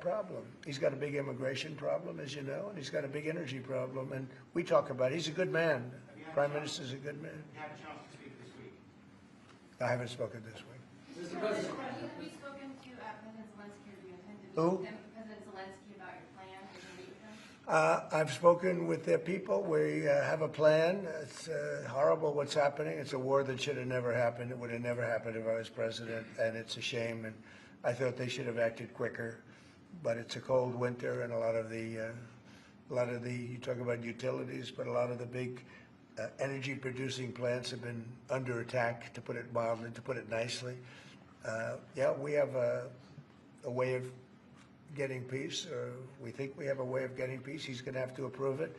problem. He's got a big immigration problem, as you know, and he's got a big energy problem. And we talk about it. He's a good man. Prime Minister's a good man. You had a chance to speak this week. I haven't spoken this week. Mr. President, have you spoken to President Zelensky, or do you intend to Who? meet President Zelensky about your plan? Are you meet with him? I've spoken with their people. We have a plan. It's horrible what's happening. It's a war that should have never happened. It would have never happened if I was president, and it's a shame. And I thought they should have acted quicker. But it's a cold winter, and a lot of the you talk about utilities, but a lot of the big energy-producing plants have been under attack, to put it mildly, to put it nicely. Yeah, we have a way of getting peace, or we think we have a way of getting peace. He's going to have to approve it.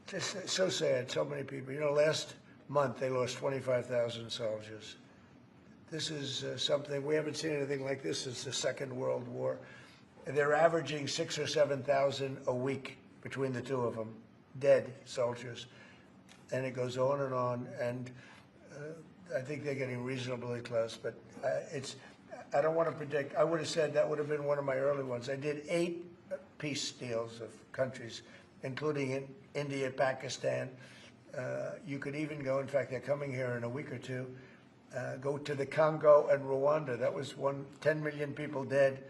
Just so sad, so many people. You know, last month they lost 25,000 soldiers. This is something, we haven't seen anything like this since the Second World War. They're averaging 6,000 or 7,000 a week between the two of them, dead soldiers. And it goes on, and I think they're getting reasonably close, but I don't want to predict. I would have said that would have been one of my early ones. I did 8 peace deals of countries, including in India, Pakistan. You could even go, in fact, they're coming here in a week or two, go to the Congo and Rwanda. That was 10 million people dead,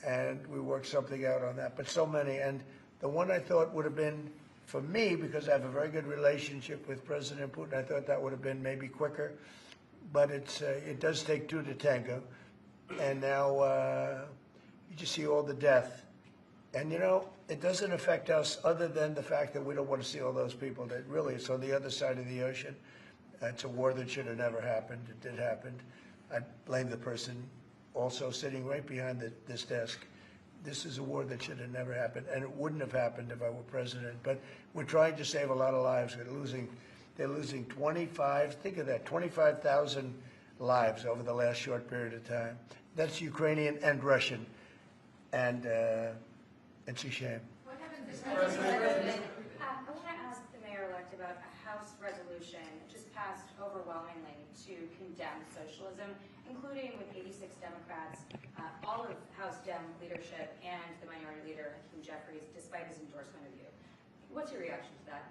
and we worked something out on that. But so many, and the one I thought would have been, for me, because I have a very good relationship with President Putin, I thought that would have been maybe quicker, but it does take 2 to tango. And now you just see all the death. And, you know, it doesn't affect us other than the fact that we don't want to see all those people that really, it's on the other side of the ocean. It's a war that should have never happened. It did happen. I blame the person also sitting right behind this desk. This is a war that should have never happened, and it wouldn't have happened if I were president. But we're trying to save a lot of lives. They're losing 25, think of that, 25,000 lives over the last short period of time. That's Ukrainian and Russian, and it's a shame. What happens if I want to ask the mayor-elect about a House resolution just passed overwhelmingly to condemn socialism, including with 86 Democrats, all of House Dem leadership, and the minority leader, Hakeem Jeffries, despite his endorsement of you. What's your reaction to that?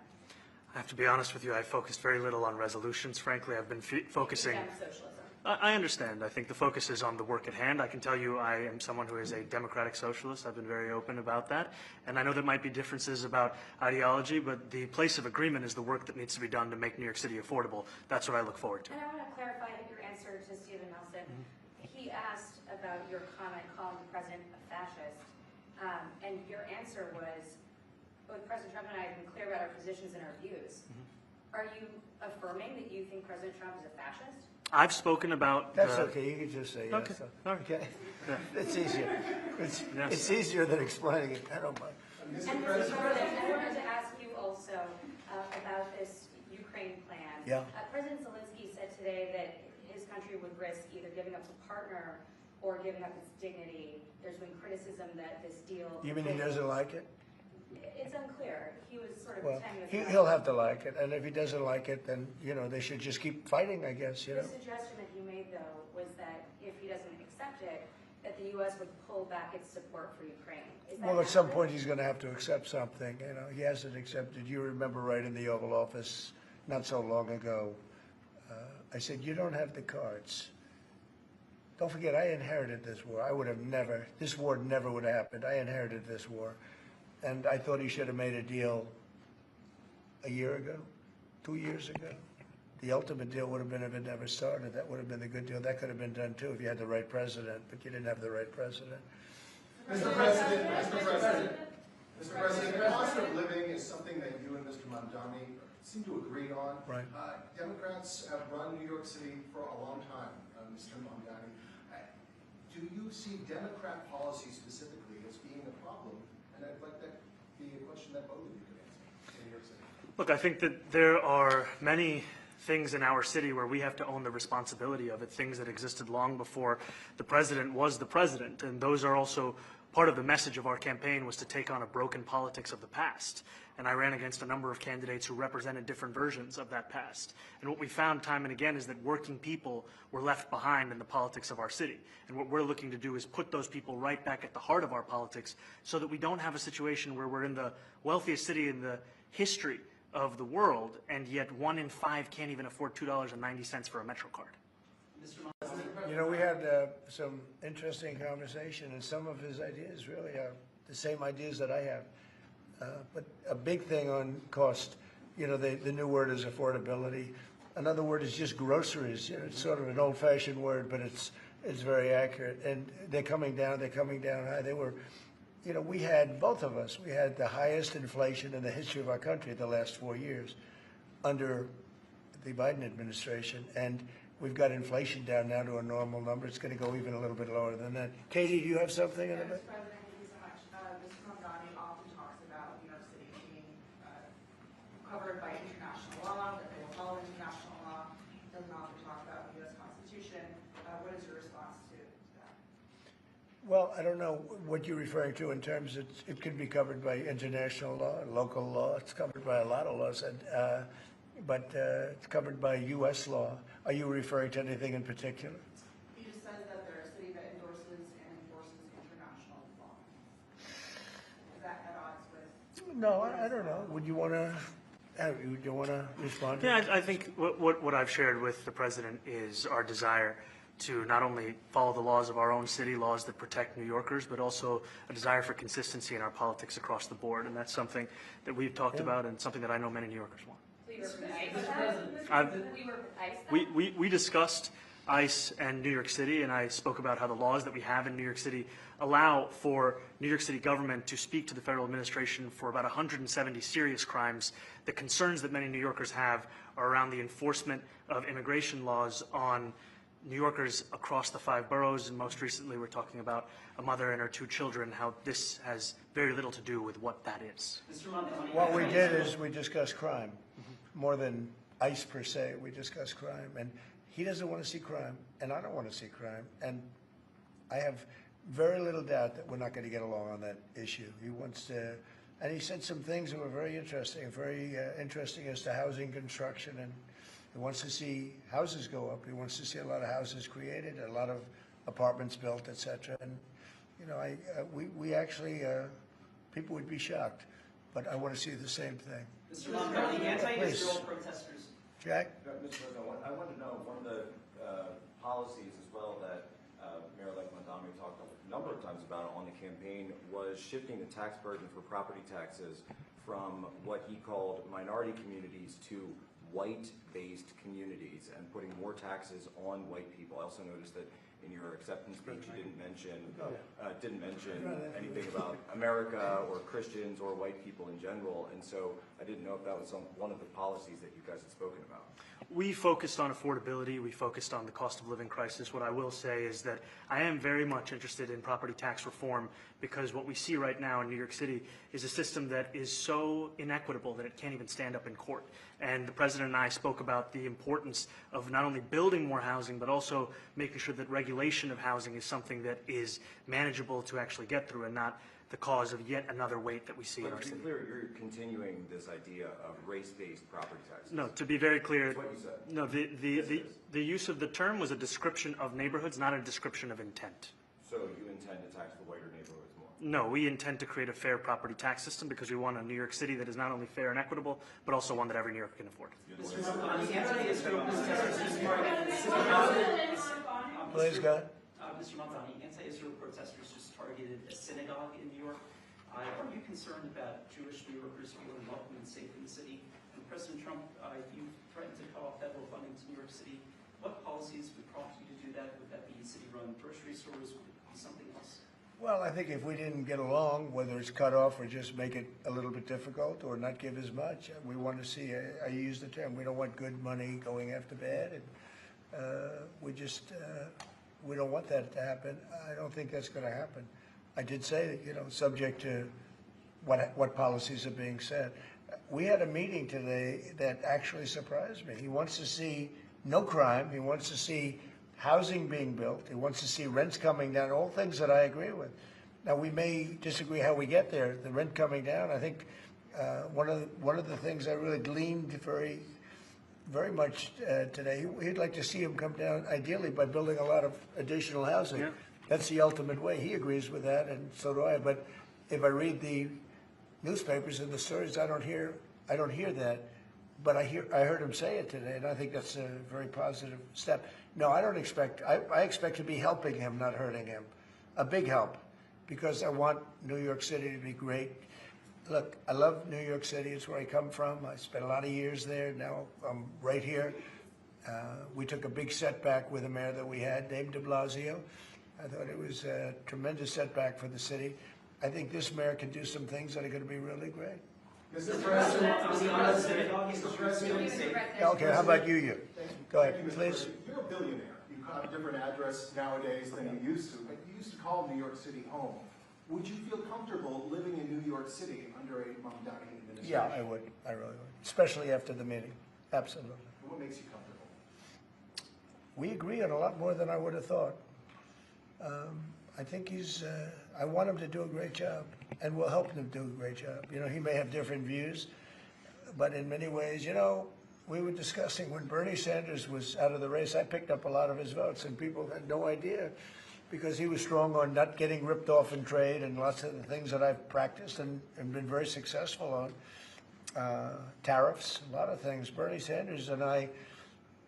I have to be honest with you, I focused very little on resolutions. Frankly, I've been focusing... Condemn socialism. I understand. I think the focus is on the work at hand. I can tell you I am someone who is a democratic socialist. I've been very open about that. And I know there might be differences about ideology, but the place of agreement is the work that needs to be done to make New York City affordable. That's what I look forward to. And I want to clarify your answer to Stephen Nelson. He asked about your comment calling the president a fascist, and your answer was, both President Trump and I have been clear about our positions and our views. Are you affirming that you think President Trump is a fascist? I've spoken about... That's okay. You can just say yes. Okay. All right. Okay. Yeah. It's easier. Yes. It's easier than explaining it. I don't mind. And Mr. President, I wanted to ask you also about this Ukraine plan. Yeah. President Zelensky said today that his country would risk either giving up a partner or giving up its dignity. There's been criticism that this deal... You mean he doesn't like it? It's unclear. He was sort of Well, pretending... he'll have to like it, and if he doesn't like it, then, you know, they should just keep fighting, I guess, you know. The suggestion that he made, though, was that if he doesn't accept it, that the U.S. would pull back its support for Ukraine. Is that Well, at some accurate? point, he's going to have to accept something, you know. He hasn't accepted. You remember right in the Oval Office not so long ago, I said, you don't have the cards. Don't forget, I inherited this war. I would have never, this war never would have happened. I inherited this war. And I thought he should have made a deal a year ago, 2 years ago. The ultimate deal would have been if it never started. That would have been the good deal. That could have been done too if you had the right president, but you didn't have the right president. Mr. President, Mr. President, cost of living is something that you and Mr. Mamdani seem to agree on. Right. Democrats have run New York City for a long time, Mr. Mamdani. Do you see Democrat policy specifically as being a problem? And I'd like that be a question that both of you could answer in New York City. Look, I think that there are many things in our city where we have to own the responsibility of it, things that existed long before the president was the president. And those are also part of the message of our campaign was to take on a broken politics of the past. And I ran against a number of candidates who represented different versions of that past. And what we found time and again is that working people were left behind in the politics of our city. And what we're looking to do is put those people right back at the heart of our politics so that we don't have a situation where we're in the wealthiest city in the history of the world, and yet 1 in 5 can't even afford $2.90 for a Metro card. You know, we had some interesting conversation, and some of his ideas really are the same ideas that I have. But a big thing on cost, you know, the new word is affordability. Another word is just groceries. You know, it's sort of an old-fashioned word, but it's very accurate. And they're coming down high. They were, you know, we had, both of us, we had the highest inflation in the history of our country the last 4 years under the Biden administration. And we've got inflation down now to a normal number. It's going to go even a little bit lower than that. Katie, do you have something in a bit? Mr. President, thank you so much. Mr. Mamdani often talks about New York City being covered by international law, that they will follow international law. Doesn't often talk about the U.S. Constitution. What is your response to that? Well, I don't know what you're referring to in terms of it could be covered by international law, local law. It's covered by a lot of laws, but it's covered by U.S. law. Are you referring to anything in particular? He just says that they're a city that endorses and enforces international law. Is that at odds with? No, I don't know. Would you want to respond to Yeah, that? I think what I've shared with the president is our desire to not only follow the laws of our own city, laws that protect New Yorkers, but also a desire for consistency in our politics across the board. And that's something that we've talked about and something that I know many New Yorkers want. We were with ICE. We discussed ICE and New York City, and I spoke about how the laws that we have in New York City allow for New York City government to speak to the federal administration for about 170 serious crimes. The concerns that many New Yorkers have are around the enforcement of immigration laws on New Yorkers across the 5 boroughs, and most recently we're talking about a mother and her 2 children, how this has very little to do with what that is. What we did is we discussed crime. More than ICE per se, we discussed crime. And he doesn't want to see crime, and I don't want to see crime. And I have very little doubt that we're not going to get along on that issue. He wants to, and he said some things that were very interesting as to housing construction, and he wants to see houses go up. He wants to see a lot of houses created, a lot of apartments built, et cetera. And, you know, we actually, people would be shocked, but I want to see the same thing. Mr. Mamdani, anti-Israel protesters. Jack? Mr. President, I wanted to know, one of the policies as well that Mayor-elect Mamdani talked a number of times about on the campaign was shifting the tax burden for property taxes from what he called minority communities to white-based communities and putting more taxes on white people. I also noticed that in your acceptance speech you didn't mention anything about America or Christians or white people in general, and so I didn't know if that was one of the policies that you guys had spoken about. We focused on affordability. We focused on the cost of living crisis. What I will say is that I am very much interested in property tax reform, because what we see right now in New York City is a system that is so inequitable that it can't even stand up in court. And the president and I spoke about the importance of not only building more housing, but also making sure that regulation of housing is something that is manageable to actually get through and not the cause of yet another weight that we see in our But to city. be clear, you're continuing this idea of race-based property taxes. No, to be very clear, That's what you said. no, the use of the term was a description of neighborhoods, not a description of intent. So you intend to tax the whiter neighborhoods more? No, we intend to create a fair property tax system because we want a New York City that is not only fair and equitable, but also one that every New Yorker can afford. Mr. Mamdani, anti-Israel protesters just targeted Please, go ahead. Mr. Mamdani, anti-Israel protesters just targeted a synagogue in New York. Are you concerned about Jewish New Yorkers feeling welcome and safe in the city? And President Trump, you threatened to cut off federal funding to New York City. What policies would prompt you to do that? Would that be city-run grocery stores? Would it be something else? Well, I think if we didn't get along, whether it's cut off or just make it a little bit difficult or not give as much, we want to see, I use the term, we don't want good money going after bad. And we don't want that to happen. I don't think that's going to happen. I did say, you know, subject to what policies are being said. We had a meeting today that actually surprised me. He wants to see no crime. He wants to see housing being built. He wants to see rents coming down, all things that I agree with. Now, we may disagree how we get there. The rent coming down, I think one of the things I really gleaned very much today, he'd like to see him come down ideally by building a lot of additional housing. Yeah. That's the ultimate way. He agrees with that, and so do I. But if I read the newspapers and the stories, I don't hear that. But I heard him say it today, and I think that's a very positive step. No, I don't expect. I expect to be helping him, not hurting him. A big help, because I want New York City to be great. Look, I love New York City. It's where I come from. I spent a lot of years there. Now I'm right here. We took a big setback with the mayor that we had, Dave de Blasio. I thought it was a tremendous setback for the city. I think this mayor can do some things that are going to be really great. Mr. President, Mr. President. Okay, how about you? Go ahead, Thank you, Mr. please. President. You're a billionaire. You have a different address nowadays than you used to, but you used to call New York City home. Would you feel comfortable living in New York City under a Mamdani administration? Yeah, I would. I really would. Especially after the meeting. Absolutely. What makes you comfortable? We agree on a lot more than I would have thought. I think I want him to do a great job, and we'll help him do a great job. You know, he may have different views, but in many ways, you know, we were discussing when Bernie Sanders was out of the race, I picked up a lot of his votes, and people had no idea, because he was strong on not getting ripped off in trade and lots of the things that I've practiced and been very successful on. Tariffs, a lot of things. Bernie Sanders and I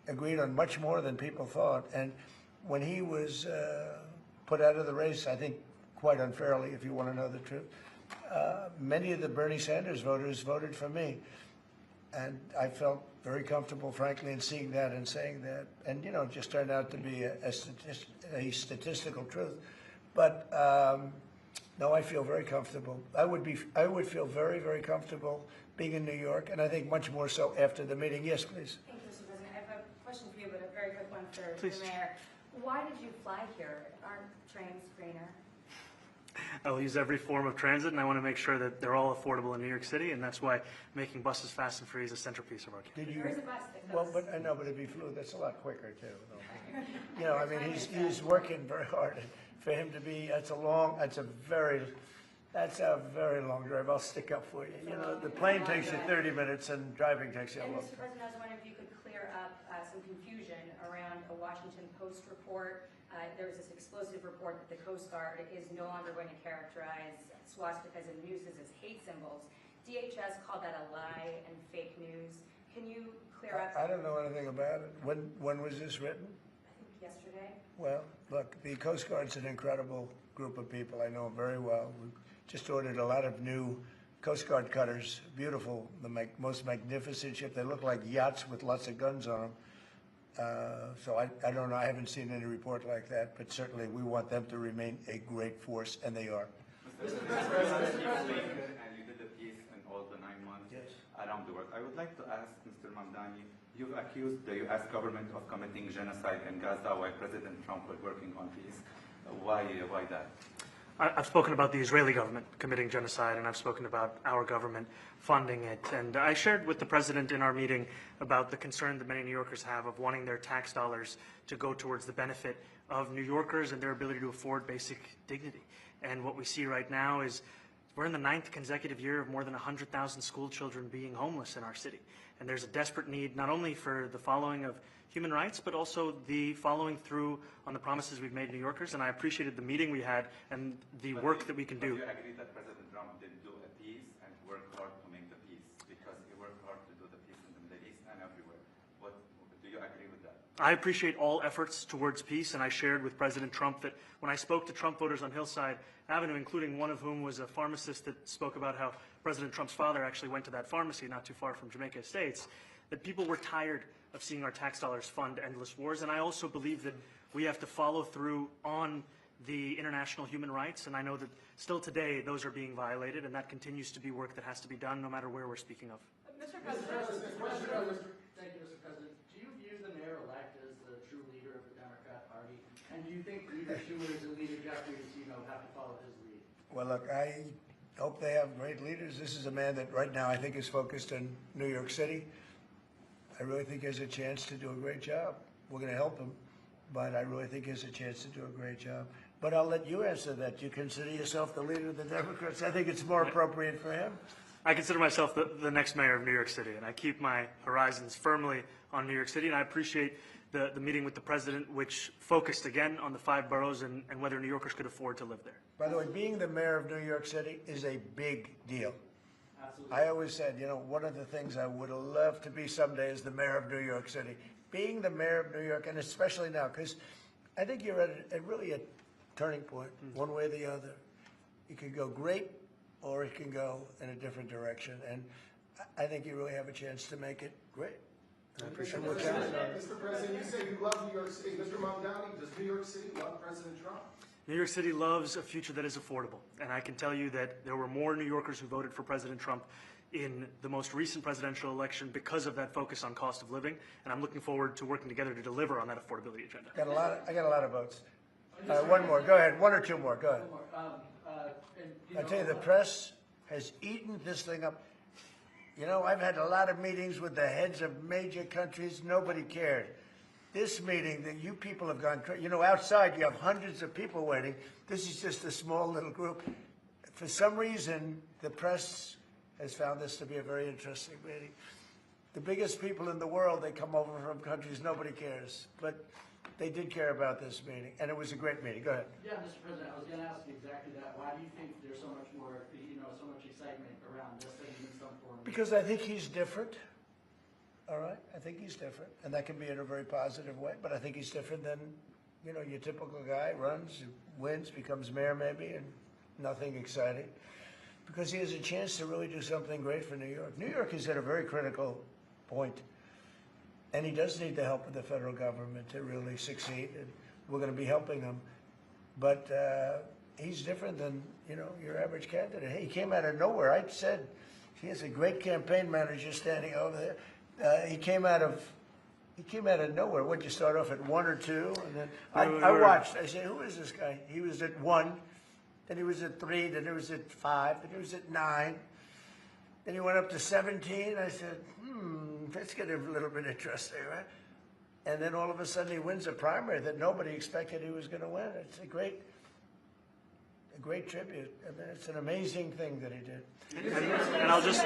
agreed on much more than people thought. And when he was put out of the race, I think quite unfairly, if you want to know the truth, many of the Bernie Sanders voters voted for me. And I felt very comfortable, frankly, in seeing that and saying that. And, you know, it just turned out to be a statistical truth. But no, I feel very comfortable. I would feel very, very comfortable being in New York, and I think much more so after the meeting. Yes, please. Thank you, Mr. President. I have a question for you, but a very quick one for Please. the mayor. Why did you fly here? Aren't trains greener? I'll use every form of transit, and I want to make sure that they're all affordable in New York City, and that's why making buses fast and free is a centerpiece of our campaign. Did you? There is a bus that Well, goes. but I know, but if he flew, that's a lot quicker too. You know, I mean, he's working very hard. For him to be, that's a very long drive. I'll stick up for you. You know, the plane takes you 30 minutes and driving takes you a And long Mr. time. President, I was wondering if you could clear up some confusion around a Washington Post report. There was this explosive report that the Coast Guard is no longer going to characterize swastikas and nooses as hate symbols. DHS called that a lie and fake news. Can you clear up? I don't know anything about it. When was this written? I think yesterday. Well, look, the Coast Guard's an incredible group of people. I know them very well. We just ordered a lot of new Coast Guard cutters, beautiful, the most magnificent ship. They look like yachts with lots of guns on them. So I don't know. I haven't seen any report like that, but certainly we want them to remain a great force, and they are. Mr. President, and you did a piece in all the 9 months Yes. around the world. I would like to ask Mr. Mamdani, you've accused the U.S. government of committing genocide in Gaza while President Trump was working on peace. Why that? I've spoken about the Israeli government committing genocide, and I've spoken about our government funding it. And I shared with the president in our meeting about the concern that many New Yorkers have of wanting their tax dollars to go towards the benefit of New Yorkers and their ability to afford basic dignity. And what we see right now is we're in the 9th consecutive year of more than 100,000 school children being homeless in our city. And there's a desperate need not only for the following of human rights, but also the following through on the promises we've made New Yorkers. And I appreciated the meeting we had and the work that we can do. Do you agree that President Trump didn't do a peace and work hard to make the peace? Because he worked hard to do the peace in the Middle East and everywhere. Do you agree with that? I appreciate all efforts towards peace, and I shared with President Trump that when I spoke to Trump voters on Hillside Avenue, including one of whom was a pharmacist that spoke about how President Trump's father actually went to that pharmacy not too far from Jamaica Estates, that people were tired of seeing our tax dollars fund endless wars. And I also believe that we have to follow through on the international human rights, and I know that still today those are being violated, and that continues to be work that has to be done no matter where we're speaking of. Mr. Mr. President. President, thank you, Mr. President. Do you view the mayor-elect as the true leader of the Democrat Party? And do you think Leader Schumer's and Leader Jeffries, have to follow his lead? Well, look, I hope they have great leaders. This is a man that right now I think is focused on New York City. I really think he has a chance to do a great job. We're going to help him, but I really think he has a chance to do a great job. But I'll let you answer that. Do you consider yourself the leader of the Democrats? I think it's more appropriate for him. I consider myself the next mayor of New York City, and I keep my horizons firmly on New York City, and I appreciate the meeting with the president, which focused again on the 5 boroughs and whether New Yorkers could afford to live there. By the way, being the mayor of New York City is a big deal. Absolutely. I always said, you know, one of the things I would love to be someday is the mayor of New York City. Being the mayor of New York, and especially now, because I think you're at really a turning point, one way or the other. It could go great, or it can go in a different direction. And I think you really have a chance to make it great. Mr. President, you say you love New York City. Mr. Mamdani, does New York City love President Trump? New York City loves a future that is affordable, and I can tell you that there were more New Yorkers who voted for President Trump in the most recent presidential election because of that focus on cost of living, and I'm looking forward to working together to deliver on that affordability agenda. I got a lot of votes. One more. Go ahead. 1 or 2 more. Go ahead. I tell you, the press has eaten this thing up. You know, I've had a lot of meetings with the heads of major countries. Nobody cared. This meeting that you people have gone crazy. You know, outside you have hundreds of people waiting. This is just a small little group. For some reason, the press has found this to be a very interesting meeting. The biggest people in the world, they come over from countries nobody cares. But they did care about this meeting, and it was a great meeting. Go ahead. Yeah, Mr. President, I was going to ask you exactly that. Why do you think there's so much more, so much excitement around this than in some form? Because I think he's different. All right? I think he's different, and that can be in a very positive way, but I think he's different than, you know, your typical guy, runs, wins, becomes mayor maybe, and nothing exciting. Because he has a chance to really do something great for New York. New York is at a very critical point. And he does need the help of the federal government to really succeed, and we're going to be helping him. But he's different than, you know, your average candidate. He came out of nowhere. I said he has a great campaign manager standing over there. He came out of nowhere. What'd you start off at 1 or 2? And then I watched. I said, who is this guy? He was at 1, then he was at 3, then he was at 5, then he was at 9. Then he went up to 17. I said, let's get a little bit interesting, right? And then all of a sudden he wins a primary that nobody expected he was going to win. It's a great tribute. I mean, it's an amazing thing that he did. And I'll just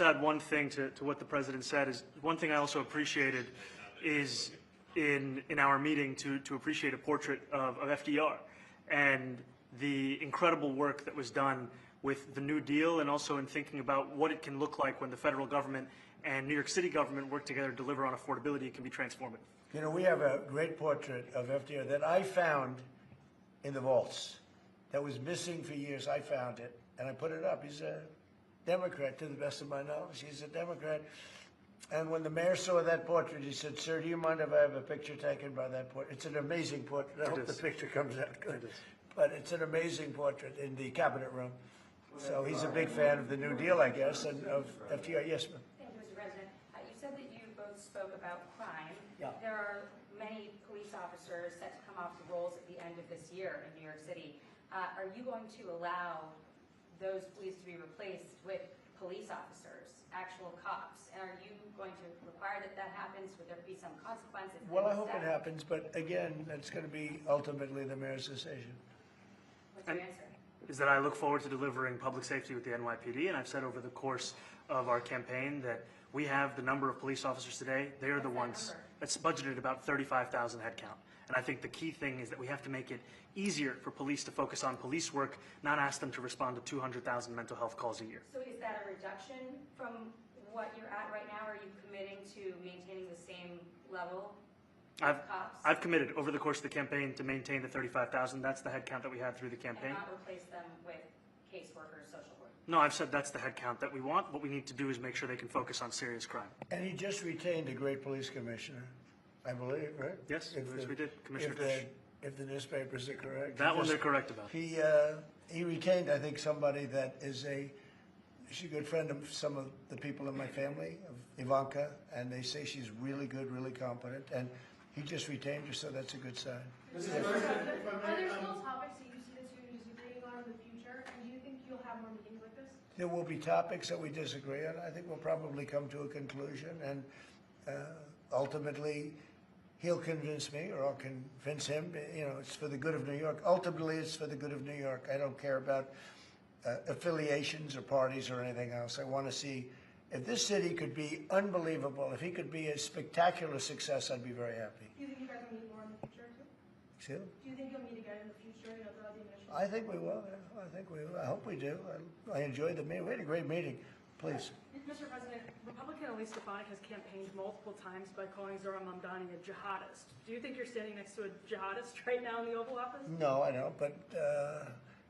add one thing to what the president said. Is one thing I also appreciated is in our meeting to appreciate a portrait of FDR and the incredible work that was done with the New Deal, and also in thinking about what it can look like when the federal government and New York City government work together to deliver on affordability. It can be transformative. You know, we have a great portrait of FDR that I found in the vaults that was missing for years. I found it, and I put it up. He's a Democrat, to the best of my knowledge. He's a Democrat. And when the mayor saw that portrait, he said, "Sir, do you mind if I have a picture taken by that portrait?" It's an amazing portrait. I hope the picture comes out good. But it's an amazing portrait in the cabinet room. So he's a big fan of the New Deal, I guess, and of FDR. Yes, ma'am. Thank you, Mr. President. You said that you both spoke about crime. Yeah. There are many police officers set to come off the rolls at the end of this year in New York City. Are you going to allow those police to be replaced with police officers, actual cops? And are you going to require that that happens? Would there be some consequences? Well, I hope it happens, but again, that's going to be ultimately the mayor's decision. What's your answer? Is that I look forward to delivering public safety with the NYPD, and I've said over the course of our campaign that we have the number of police officers today. They are the ones that's budgeted about 35,000 headcount. And I think the key thing is that we have to make it easier for police to focus on police work, not ask them to respond to 200,000 mental health calls a year. So is that a reduction from what you're at right now? Are you committing to maintaining the same level of cops? I've committed over the course of the campaign to maintain the 35,000. That's the headcount that we had through the campaign. And not replace them with caseworkers, social workers? No, I've said that's the headcount that we want. What we need to do is make sure they can focus on serious crime. And he just retained a great police commissioner, I believe, right? Yes, we did. Commissioner Fish. If the newspapers are correct. That one they're correct about. He retained, I think, somebody that is she's a good friend of some of the people in my family, of Ivanka, and they say she's really good, really competent, and he just retained her, so that's a good sign. Are there still topics that you see that you're disagreeing on in the future, and do you think you'll have more meetings like this? There will be topics that we disagree on. I think we'll probably come to a conclusion, and ultimately, he'll convince me or I'll convince him. You know, it's for the good of New York. Ultimately, it's for the good of New York. I don't care about affiliations or parties or anything else. I want to see if this city could be unbelievable, if he could be a spectacular success, I'd be very happy. Do you think you guys will meet more in the future too? Excuse me? Do you think you'll meet again in the future, throughout the administration? I think we will. Yeah. I think we will. I hope we do. I enjoyed the meeting. We had a great meeting. Please. Mr. President, Republican Elise Stefanik has campaigned multiple times by calling Zohran Mamdani a jihadist. Do you think you're standing next to a jihadist right now in the Oval Office? No, I don't. But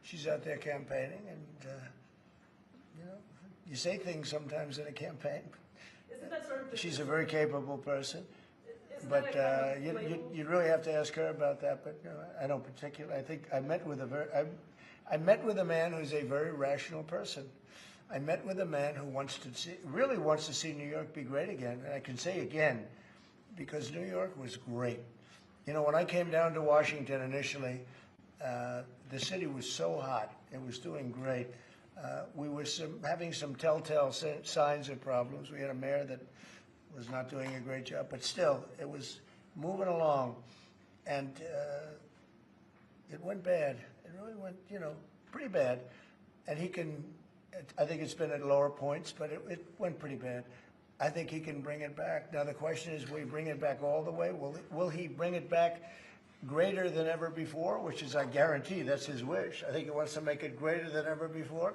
she's out there campaigning, and you know, you say things sometimes in a campaign. Isn't that sort of She's a very capable person. isn't But that a kind of label? you really have to ask her about that. But I don't particularly. I think I met with I met with a man who's a very rational person. I met with a man who really wants to see New York be great again. And I can say again, because New York was great. You know, when I came down to Washington initially, the city was so hot. It was doing great. We were having some telltale signs of problems. We had a mayor that was not doing a great job, but still, it was moving along. And it went bad. It really went, you know, pretty bad. And I think it's been at lower points, but it went pretty bad. I think he can bring it back. Now, the question is, will he bring it back all the way? Will he bring it back greater than ever before, which is, I guarantee, that's his wish. I think he wants to make it greater than ever before.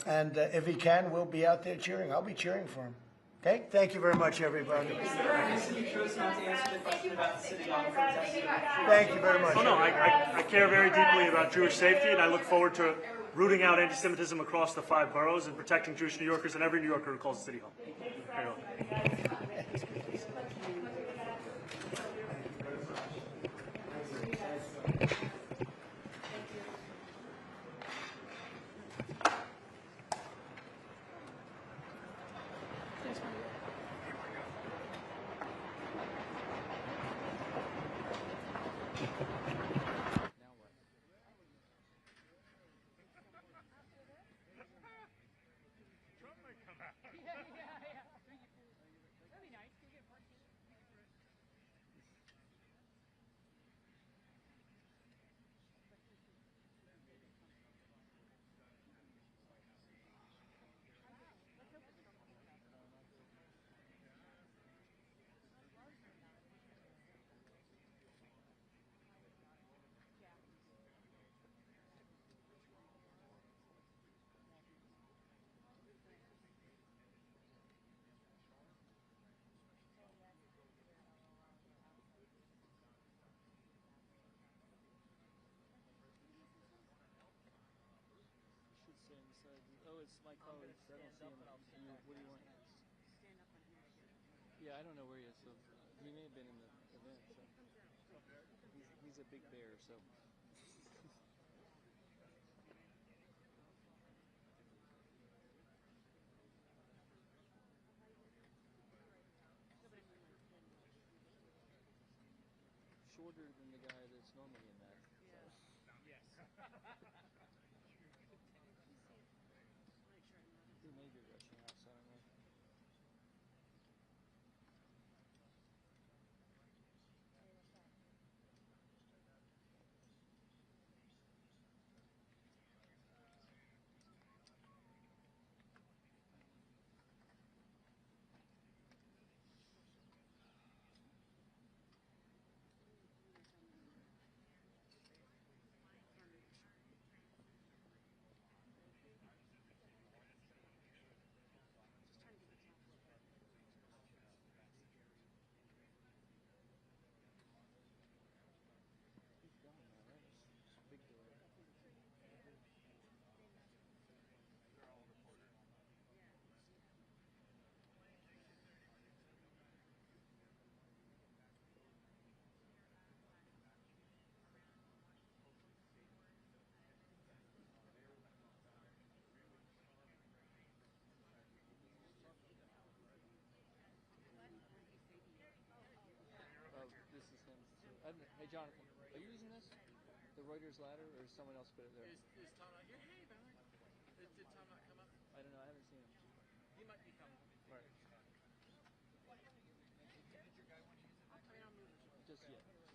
And if he can, we'll be out there cheering. I'll be cheering for him. Okay? Thank you very much, everybody. Is there a reason you chose not to answer the question about the city on protest? Thank you very much. Oh, no, I care very deeply about Jewish safety, and I look forward to rooting out anti-Semitism across the 5 boroughs and protecting Jewish New Yorkers and every New Yorker who calls the city home. Very well. Oh, it's my colleague. I don't see him. What do you want? Yeah, I don't know where he is. So he may have been in the event. So he's a big bear. So. Shorter than the guy that's normally in that. So. Yes. He may be rushing out suddenly. This is him. Hey, Jonathan, are you using this? The Reuters ladder, or is someone else put it there? Is Tom not here? Hey, Valerie. Did Tom not come up? I don't know. I haven't seen him. He might be coming. Right. Did your guy want to use it? I mean, I'll move it. just yet.